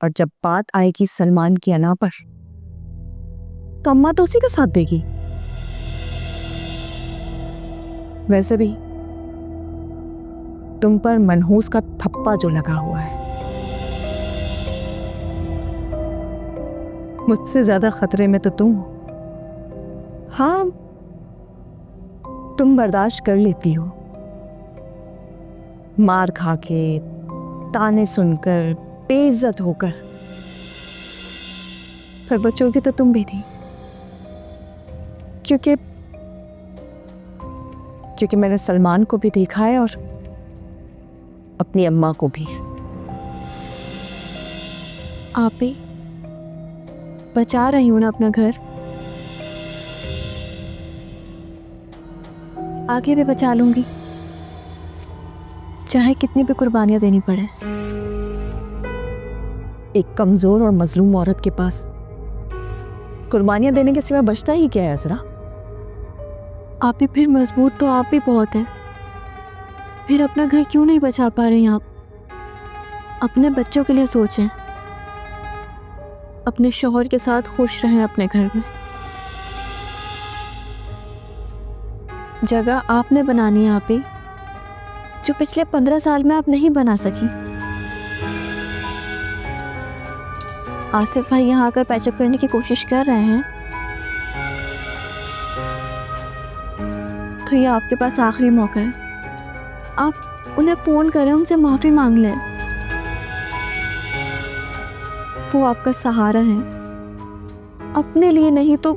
और जब बात आएगी सलमान की अना पर तो अम्मा तो उसी का साथ देगी। वैसे भी तुम पर मनहूस का थप्पा जो लगा हुआ है, मुझसे ज्यादा खतरे में तो तुम हो। हाँ, तुम बर्दाश्त कर लेती हो, मार खा के, ताने सुनकर, बेइज्जत होकर, पर बच्चों की तो तुम भी थी। क्योंकि मैंने सलमान को भी देखा है और अपनी अम्मा को भी। आप ही बचा रही हूं ना अपना घर, आगे भी बचा लूंगी, चाहे कितनी भी कुर्बानियां देनी पड़े। एक कमजोर और मजलूम औरत के पास कुर्बानियां देने के सिवा बचता ही क्या है अजरा? आप ही फिर मजबूत तो आप भी बहुत है, फिर अपना घर क्यों नहीं बचा पा रही आप? अपने बच्चों के लिए सोचें, अपने शौहर के साथ खुश रहें अपने घर में। जगह आपने बनानी है आप ही, जो पिछले 15 साल में आप नहीं बना सकी। आसिफ भाई यहाँ आकर पैचअप करने की कोशिश कर रहे हैं, तो ये आपके पास आखिरी मौका है। आप उन्हें फ़ोन करें, उनसे माफ़ी मांग लें। वो आपका सहारा है, अपने लिए नहीं तो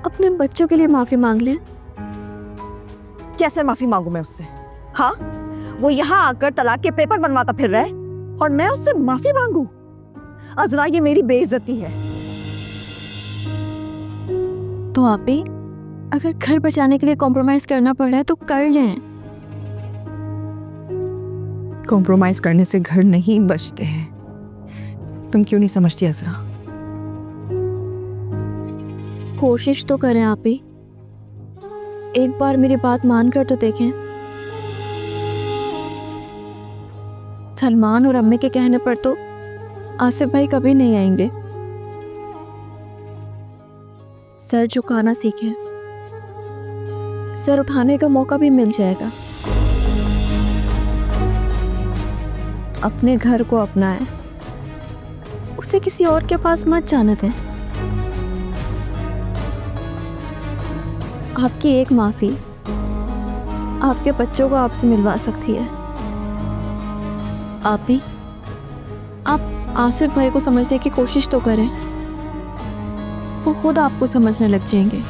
अपने बच्चों के लिए माफ़ी मांग लें। कैसे माफी मांगू मैं उससे? हाँ, वो यहाँ आकर तलाक के पेपर बनवाता फिर रहा है और मैं उससे माफी मांगू? अजरा, ये मेरी बेइज्जती है। तो आप ही अगर घर बचाने के लिए कॉम्प्रोमाइज करना पड़ रहा है तो कर लें। कॉम्प्रोमाइज करने से घर नहीं बचते हैं। तुम क्यों नहीं समझती अजरा? कोशिश तो करें आप ही, एक बार मेरी बात मानकर तो देखें। सलमान और अम्मी के कहने पर तो आसिफ भाई कभी नहीं आएंगे। सर झुकाना सीखें, सर उठाने का मौका भी मिल जाएगा। अपने घर को अपनाएं, उसे किसी और के पास मत जाने दें। आपकी एक माफी आपके बच्चों को आपसे मिलवा सकती है। आप भी आप आसिफ भाई को समझने की कोशिश तो करें, वो खुद आपको समझने लग जाएंगे।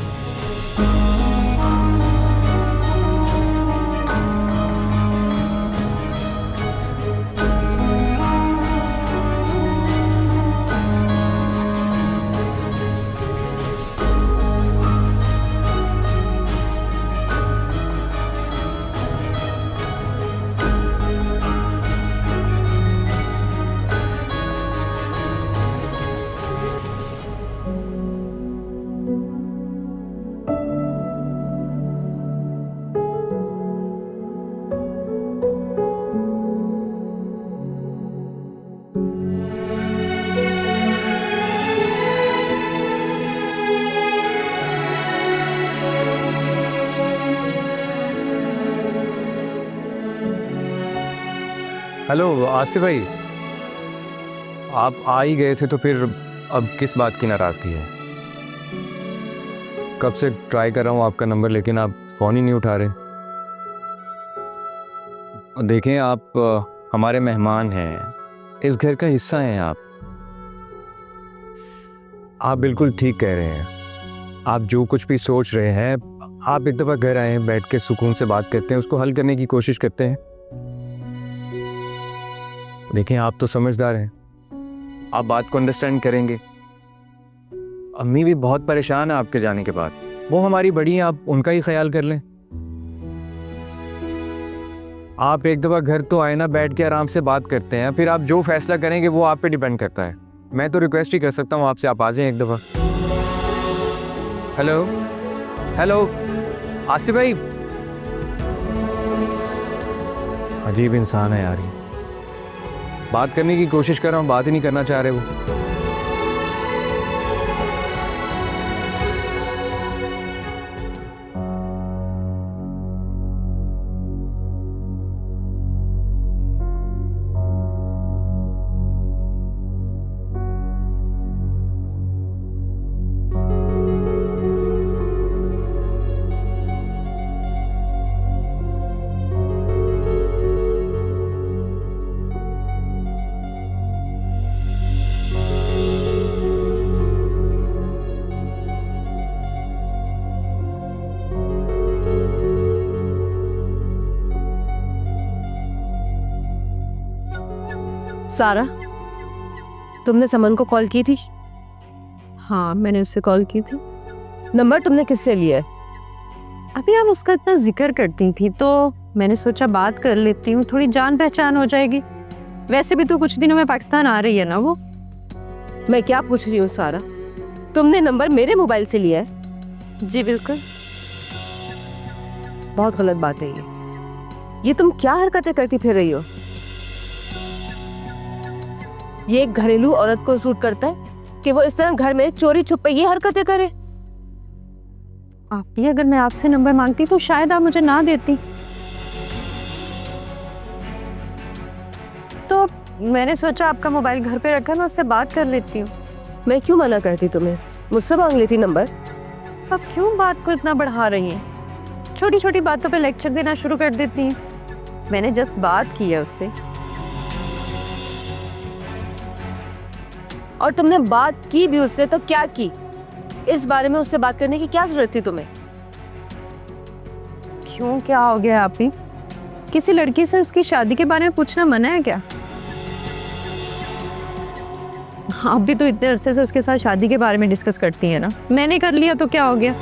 हेलो आसिफ भाई, आप आ ही गए थे तो फिर अब किस बात की नाराज़गी है? कब से ट्राई कर रहा हूँ आपका नंबर, लेकिन आप फ़ोन ही नहीं उठा रहे। देखें, आप हमारे मेहमान हैं, इस घर का हिस्सा हैं आप बिल्कुल ठीक कह रहे हैं। आप जो कुछ भी सोच रहे हैं, आप एक दफ़ा घर आए, बैठ के सुकून से बात करते हैं, उसको हल करने की कोशिश करते हैं। देखें, आप तो समझदार हैं, आप बात को अंडरस्टैंड करेंगे। अम्मी भी बहुत परेशान है आपके जाने के बाद, वो हमारी बड़ी हैं, आप उनका ही ख्याल कर लें। आप एक दफ़ा घर तो आए ना, बैठ के आराम से बात करते हैं, फिर आप जो फैसला करेंगे वो आप पे डिपेंड करता है। मैं तो रिक्वेस्ट ही कर सकता हूँ आपसे, आप आ जाएं एक दफ़ा। हेलो हेलो आसिफ भाई, अजीब इंसान है यार। बात करने की कोशिश कर रहा हूँ, बात ही नहीं करना चाह रहे वो। सारा, तुमने समन को कॉल की थी? हाँ, मैंने उससे कॉल की थी। नंबर तुमने किससे लिया है? अभी आप उसका इतना जिक्र करती थी तो मैंने सोचा बात कर लेती हूँ, थोड़ी जान पहचान हो जाएगी। वैसे भी तो कुछ दिनों में पाकिस्तान आ रही है ना वो। मैं क्या पूछ रही हूँ सारा, तुमने नंबर मेरे मोबाइल से लिया है? जी बिल्कुल। बहुत गलत बात है ये तुम क्या हरकतें करती फिर रही हो? ये एक घरेलू औरत को सूट करता है कि वो इस तरह घर में चोरी छुपे ये हरकतें करे? आप ही अगर मैं आपसे नंबर मांगती तो शायद आप मुझे ना देती। तो मैंने सोचा आपका मोबाइल घर पे रखा, मैं उससे बात कर लेती हूँ। मैं क्यों मना करती तुम्हें? मुझसे मांग लेती नंबर। अब क्यों बात को इतना बढ़ा रही हैं? छोटी छोटी बातों पे लेक्चर देना शुरू कर देती हैं। मैंने जस्ट बात की है उससे। और तुमने बात की भी उससे तो क्या की? इस बारे में उससे बात करने की क्या जरूरत थी तुम्हें? क्यों, क्या हो गया आप ही? किसी लड़की से उसकी शादी के बारे में पूछना मना है क्या? आप भी तो इतने अरसे से उसके साथ शादी के बारे में डिस्कस करती हैं ना। मैंने कर लिया तो क्या हो गया?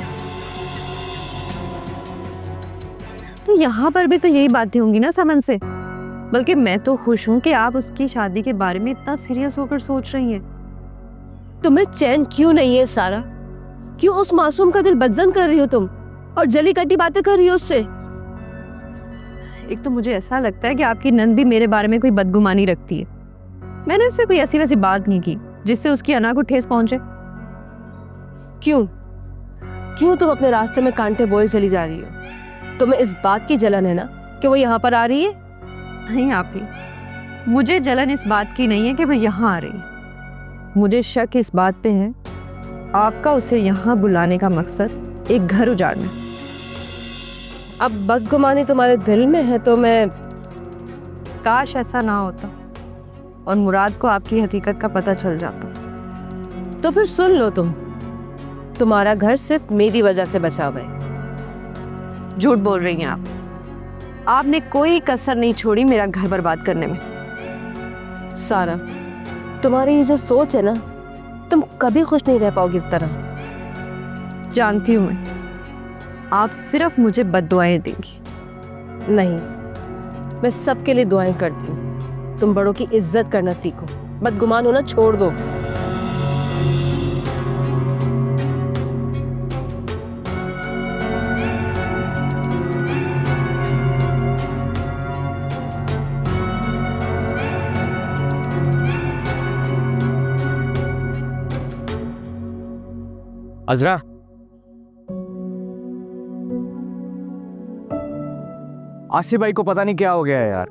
तो यहाँ पर भी तो यही बातें होंगी ना समन से। बल्कि मैं तो खुश हूँ कि आप उसकी शादी के बारे में इतना सीरियस होकर सोच रही हैं। तुम्हें चैन क्यों नहीं है सारा? क्यों उस मासूम का दिल बदजन कर रही हो तुम और जली कटी बातें कर रही हो उससे? एक तो मुझे ऐसा लगता है कि आपकी नंद भी मेरे बारे में कोई बदगुमानी रखती है। मैंने उससे कोई ऐसी वैसी बात नहीं की जिससे उसकी अना को ठेस पहुंचे। क्यों क्यों तुम अपने रास्ते में कांटे बोए चली जा रही हो? तुम्हें इस बात की जलन है ना कि वो यहाँ पर आ रही है? नहीं आप ही, मुझे जलन इस बात की नहीं है कि वो यहाँ आ रही है। मुझे शक इस बात पे है आपका उसे यहाँ बुलाने का मकसद एक घर उजाड़ना। अब बस गुमानी तुम्हारे दिल में है तो मैं काश ऐसा ना होता और मुराद को आपकी हकीकत का पता चल जाता। तो फिर सुन लो तुम्हारा घर सिर्फ मेरी वजह से बचा हुआ है। झूठ बोल रही हैं आप। आपने कोई कसर नहीं छोड़ी मेरा घर बर्बाद करने में। सारा, तुम्हारी ये जो सोच है ना, तुम कभी खुश नहीं रह पाओगी इस तरह। जानती हूँ मैं, आप सिर्फ मुझे बद्दुआएं देंगी। नहीं, मैं सबके लिए दुआएं करती हूँ। तुम बड़ों की इज्जत करना सीखो, बदगुमान होना छोड़ दो। अजरा, आसिफ भाई को पता नहीं क्या हो गया है यार।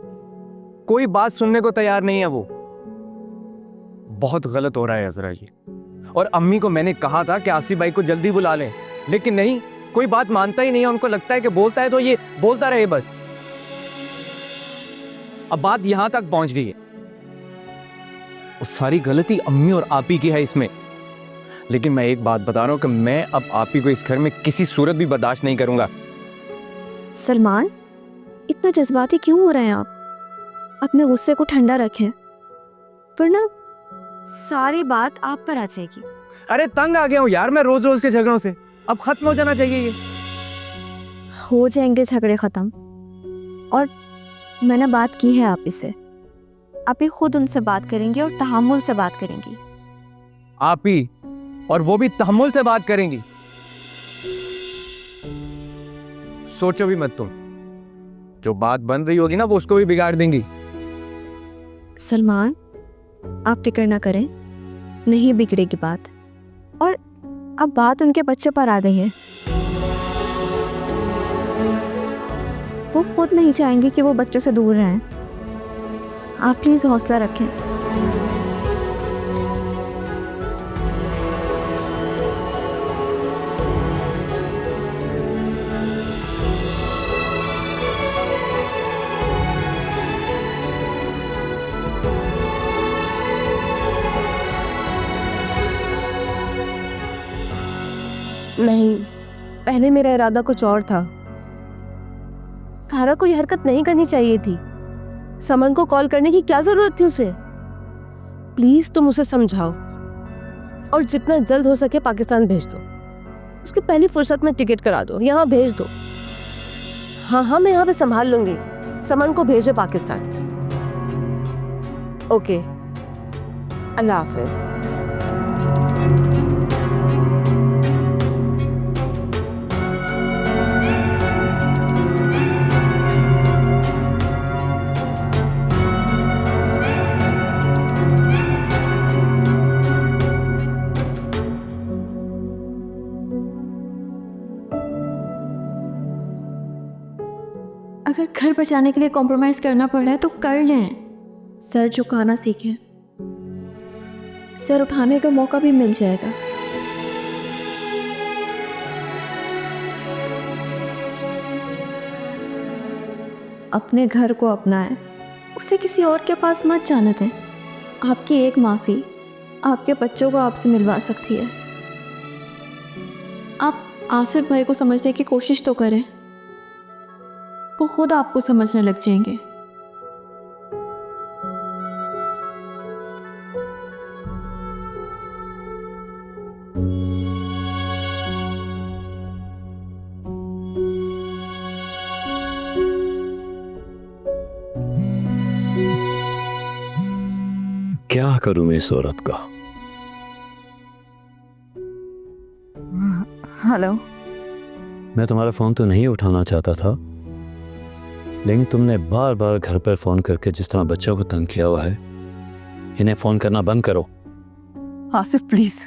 कोई बात सुनने को तैयार नहीं है वो। बहुत गलत हो रहा है अजरा जी। और अम्मी को मैंने कहा था कि आसिफ भाई को जल्दी बुला लें, लेकिन नहीं, कोई बात मानता ही नहीं है। उनको लगता है कि बोलता है तो ये बोलता रहे बस। अब बात यहां तक पहुंच गई है। वो सारी गलती अम्मी और आपी की है इसमें। लेकिन मैं एक बात बता रहा हूं कि मैं अब आपी को इस घर में किसी सूरत भी बर्दाश्त नहीं करूंगा। सलमान, इतना जज्बाती क्यों हो रहे हैं आप? अपने गुस्से को ठंडा रखें, वरना सारी बात आप पर आ जाएगी। अरे तंग आ गया हूं यार मैं रोज रोज के झगड़ों से। अब खत्म हो जाना चाहिए ये। हो जाएंगे झगड़े ख़त्म। और मैंने बात की है आप इससे। आप ही खुद उनसे बात करेंगी और तहम्मुल से बात करेंगी। आप ही, और वो भी तहम्मुल से बात करेंगी। सोचो भी मत तुम, जो बात बन रही होगी ना वो उसको भी बिगाड़ देंगी। सलमान, आप फिक्र ना करें, नहीं बिगड़ेगी बात। और अब बात उनके बच्चों पर आ गई है। वो खुद नहीं चाहेंगे कि वो बच्चों से दूर रहें। आप प्लीज़ हौसला रखें। नहीं, पहले मेरा इरादा कुछ और था। सारा को ये हरकत नहीं करनी चाहिए थी। समन को कॉल करने की क्या जरूरत थी उसे? प्लीज तुम उसे समझाओ और जितना जल्द हो सके पाकिस्तान भेज दो। उसकी पहली फुर्सत में टिकट करा दो, यहाँ भेज दो। हाँ, मैं यहाँ पे संभाल लूंगी। समन को भेजो पाकिस्तान। ओके, अल्लाह हाफिज। अगर घर बचाने के लिए कॉम्प्रोमाइज़ करना पड़ रहा है तो कर लें। सर झुकाना सीखें, सर उठाने का मौका भी मिल जाएगा। अपने घर को अपनाएं, उसे किसी और के पास मत जाने दें। आपकी एक माफ़ी आपके बच्चों को आपसे मिलवा सकती है। आप आसिफ भाई को समझने की कोशिश तो करें, वो खुद आपको समझने लग जाएंगे। क्या करूं मैं इस औरत का? हेलो। मैं तुम्हारा फोन तो नहीं उठाना चाहता था, लेकिन तुमने बार बार घर पर फोन करके जिस तरह बच्चों को तंग किया हुआ है, इन्हें फोन करना बंद करो। आसिफ प्लीज,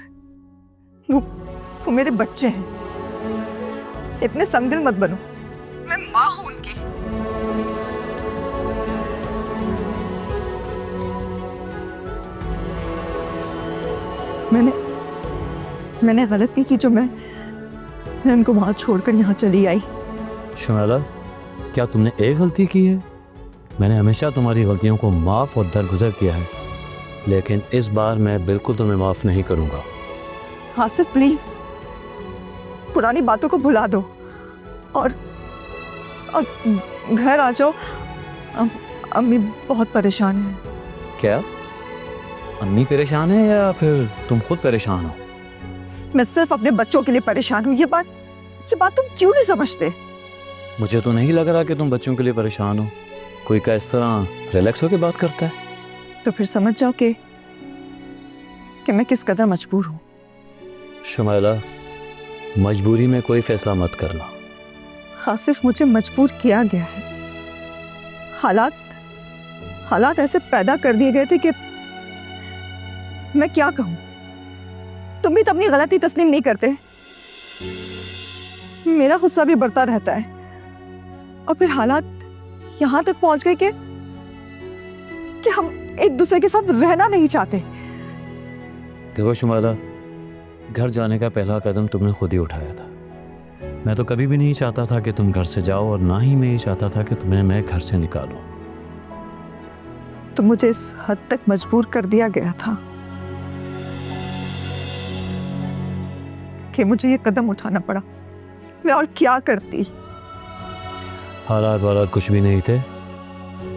वो मेरे बच्चे हैं, इतने संगदिल मत बनो। मैं माँ हूं उनकी। मैंने गलती की जो मैं उनको वहां छोड़कर यहाँ चली आई। शुमाला, क्या तुमने एक गलती की है? मैंने हमेशा तुम्हारी गलतियों को माफ़ और दरगुजर किया है, लेकिन इस बार मैं बिल्कुल तुम्हें माफ़ नहीं करूँगा। आसिफ प्लीज, पुरानी बातों को भुला दो और घर आ जाओ। अम्मी बहुत परेशान है। क्या अम्मी परेशान है या फिर तुम खुद परेशान हो? मैं सिर्फ अपने बच्चों के लिए परेशान हूँ। ये बात तुम क्यों नहीं समझते? मुझे तो नहीं लग रहा कि तुम बच्चों के लिए परेशान हो। कोई का इस तरह रिलैक्स होकर बात करता है? तो फिर समझ जाओ कि मैं किस कदर मजबूर हूँ। शुमाला, मजबूरी में कोई फैसला मत करना। आसिफ, मुझे मजबूर किया गया है। हालात ऐसे पैदा कर दिए गए थे कि मैं क्या कहूँ। तुम भी तो अपनी गलती तस्लीम नहीं करते। मेरा गुस्सा भी बढ़ता रहता है और फिर हालात यहाँ तक पहुंच गए कि हम एक दूसरे के साथ रहना नहीं चाहते। देखो शुमाला, घर जाने का पहला कदम तुमने खुद ही उठाया था। मैं तो कभी भी नहीं चाहता था कि तुम घर से जाओ, और ना ही मैं ये चाहता था कि तुम्हें मैं घर से निकालूं। तो मुझे इस हद तक मजबूर कर दिया गया था कि मुझे ये कदम उठाना पड़ा। मैं और क्या करती। हालात वालात कुछ भी नहीं थे,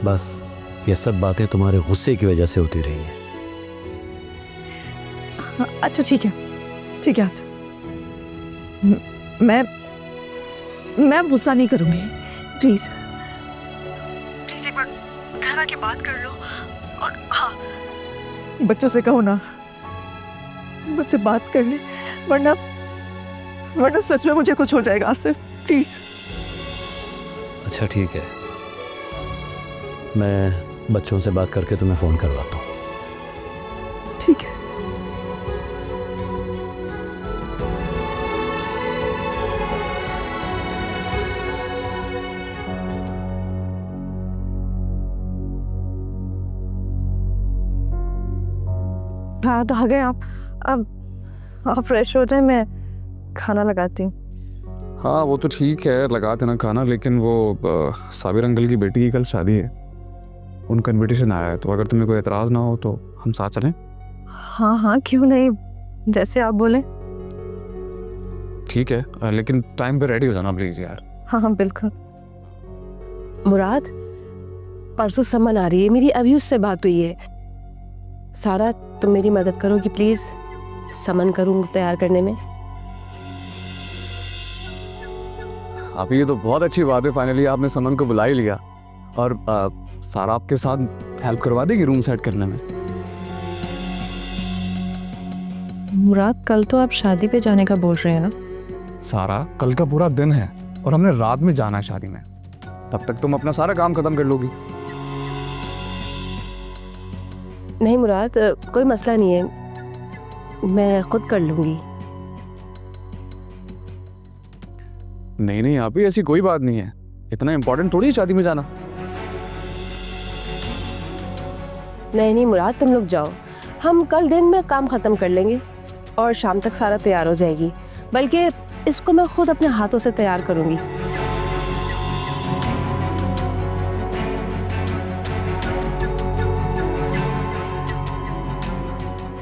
बस ये सब बातें तुम्हारे गुस्से की वजह से होती रही है। अच्छा ठीक है आसिफ, मैं गुस्सा नहीं करूंगी। प्लीज एक बार घर आके बात कर लो। और हाँ, बच्चों से कहो ना मुझसे बात कर ले, वरना सच में मुझे कुछ हो जाएगा। आसिफ प्लीज। अच्छा ठीक है, मैं बच्चों से बात करके तुम्हें फ़ोन करवाता हूँ। ठीक है। हाँ तो आ गए आप। अब आप फ्रेश हो जाए, मैं खाना लगाती हूँ। हाँ वो तो ठीक है, लगा देना खाना, लेकिन वो साबिर अंकल की बेटी की कल शादी है, उनका इनविटेशन आया है, तो अगर तुम्हें कोई एतराज़ ना हो तो हम साथ चलें। हाँ हाँ क्यों नहीं, जैसे आप बोले। ठीक है, लेकिन टाइम पे रेडी हो जाना प्लीज़ यार। हाँ हाँ बिल्कुल। मुराद, परसों समन आ रही है मेरी, अभी उससे बात हुई है। सारा तुम मेरी मदद करोगी प्लीज, समन करूँ तैयार करने में। आप ये तो बहुत अच्छी बात है, फाइनली आपने समन को बुला ही लिया। और सारा आपके साथ हेल्प करवा देगी रूम सेट करने में। मुराद कल तो आप शादी पे जाने का बोल रहे हैं ना? सारा कल का पूरा दिन है और हमने रात में जाना है शादी में, तब तक तुम अपना सारा काम खत्म कर लोगी। नहीं मुराद, कोई मसला नहीं है, मैं खुद कर लूंगी। नहीं नहीं आप ही, ऐसी कोई बात नहीं है, इतना इम्पोर्टेंट थोड़ी है शादी में जाना। नहीं नहीं मुराद, तुम लोग जाओ, हम कल दिन में काम खत्म कर लेंगे और शाम तक सारा तैयार हो जाएगी। बल्कि इसको मैं खुद अपने हाथों से तैयार करूंगी।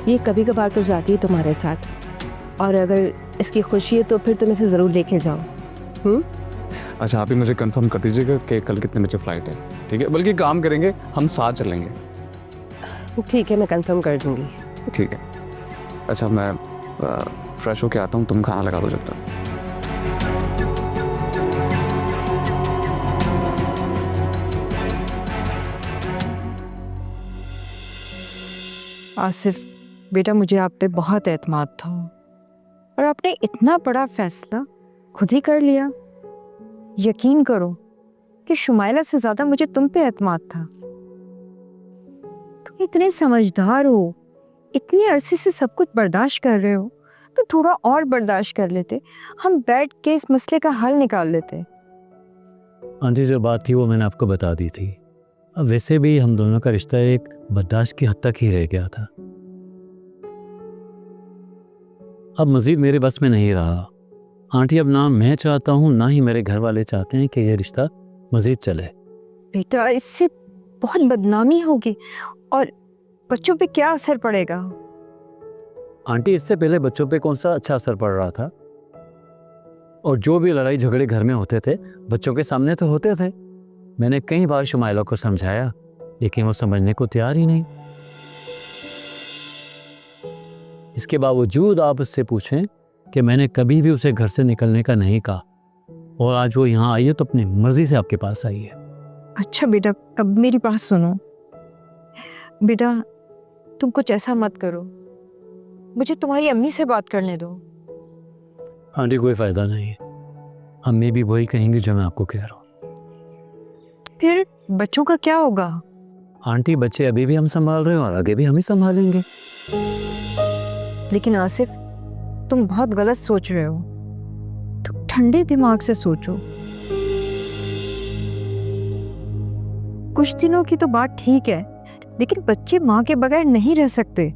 ये कभी कभार तो जाती है तुम्हारे साथ, और अगर इसकी खुशी है तो फिर तुम इसे ज़रूर लेके जाओ। अच्छा आप ही मुझे कंफर्म कर दीजिएगा कि कल कितने बजे फ्लाइट है, ठीक है? बल्कि काम करेंगे, हम साथ चलेंगे। ठीक है, मैं कंफर्म कर दूंगी। ठीक है। अच्छा मैं फ्रेश होके आता हूँ, तुम खाना लगा दो जब तक। आसिफ बेटा, मुझे आप पे बहुत एतमाद था और आपने इतना बड़ा फैसला खुद ही कर लिया। यकीन करो कि शुमाइला से ज्यादा मुझे तुम पे एतमाद था। तुम इतने समझदार हो, इतने अरसे से सब कुछ बर्दाश्त कर रहे हो, तो थोड़ा और बर्दाश्त कर लेते, हम बैठ के इस मसले का हल निकाल लेते। आंटी जो बात थी वो मैंने आपको बता दी थी। अब वैसे भी हम दोनों का रिश्ता एक बर्दाश्त की हद तक ही रह गया था, अब मजीद मेरे बस में नहीं रहा। आंटी अब ना मैं चाहता हूँ ना ही मेरे घर वाले चाहते हैं कि ये रिश्ता मजीद चले। बेटा इससे बहुत बदनामी होगी और बच्चों पे क्या असर पड़ेगा? आंटी इससे पहले बच्चों पे कौन सा अच्छा असर पड़ रहा था, और जो भी लड़ाई झगड़े घर में होते थे बच्चों के सामने तो होते थे। मैंने कई बार शुमाइला को समझाया लेकिन वो समझने को तैयार ही नहीं। इसके बावजूद आप उससे पूछें कि मैंने कभी भी उसे घर से निकलने का नहीं कहा, और आज वो यहाँ आई है तो अपनी मर्जी से आपके पास आई है। अच्छा बेटा, अब मेरी बात सुनो। बेटा तुम कुछ ऐसा मत करो, मुझे तुम्हारी अम्मी से बात करने दो। आंटी कोई फायदा नहीं है, अम्मी भी वही कहेंगी जो मैं आपको कह रहा हूँ। फिर बच्चों का क्या होगा? आंटी बच्चे अभी भी हम संभाल रहे हैं और आगे भी हम ही संभालेंगे। लेकिन आसिफ तुम बहुत गलत सोच रहे हो, तुम ठंडे दिमाग से सोचो। कुछ दिनों की तो बात ठीक है, लेकिन बच्चे माँ के बगैर नहीं रह सकते।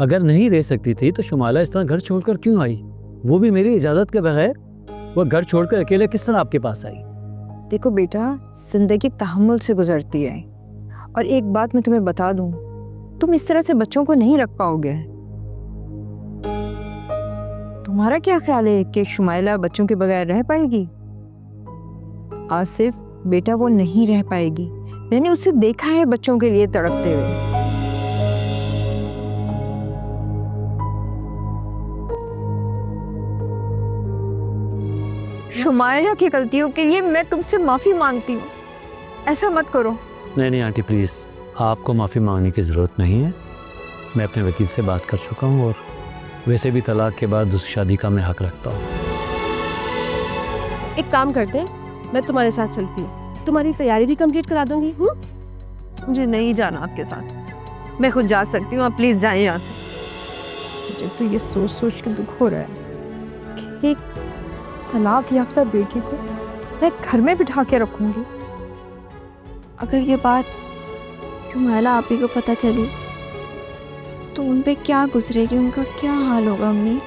अगर नहीं रह सकती थी तो शुमाइला इस तरह घर छोड़कर क्यों आई, वो भी मेरी इजाजत के बगैर? वो घर छोड़कर अकेले किस तरह आपके पास आई? देखो बेटा, जिंदगी तहम्मुल से गुजरती है, और एक बात मैं तुम्हें बता दूं, तुम इस तरह से बच्चों को नहीं रख पाओगे। तुम्हारा क्या ख्याल है कि शुमाइला बच्चों के बगैर रह पाएगी? आसिफ बेटा वो नहीं रह पाएगी, मैंने उसे देखा है बच्चों के लिए तड़पते हुए। शुमाइला की गलतियों के लिए मैं तुमसे माफी मांगती हूँ, ऐसा मत करो। नहीं नहीं आंटी प्लीज़, आपको माफ़ी मांगने की ज़रूरत नहीं है। मैं अपने वकील से बात कर चुका हूँ और वैसे भी तलाक के बाद उस शादी का मैं हक रखता हूँ। एक काम करते हैं, मैं तुम्हारे साथ चलती हूँ, तुम्हारी तैयारी भी कंप्लीट करा दूंगी। मुझे नहीं जाना आपके साथ। मैं खुद जा सकती हूँ, आप प्लीज जाएं यहाँ से। मुझे तो ये सोच सोच के दुख हो रहा है कि एक तलाक याफ्ता बेटी को मैं घर में बिठा के रखूंगी। अगर ये बात शुमाइला आप ही को पता चली तो उन पे क्या गुजरेगी, उनका क्या हाल होगा अम्मी?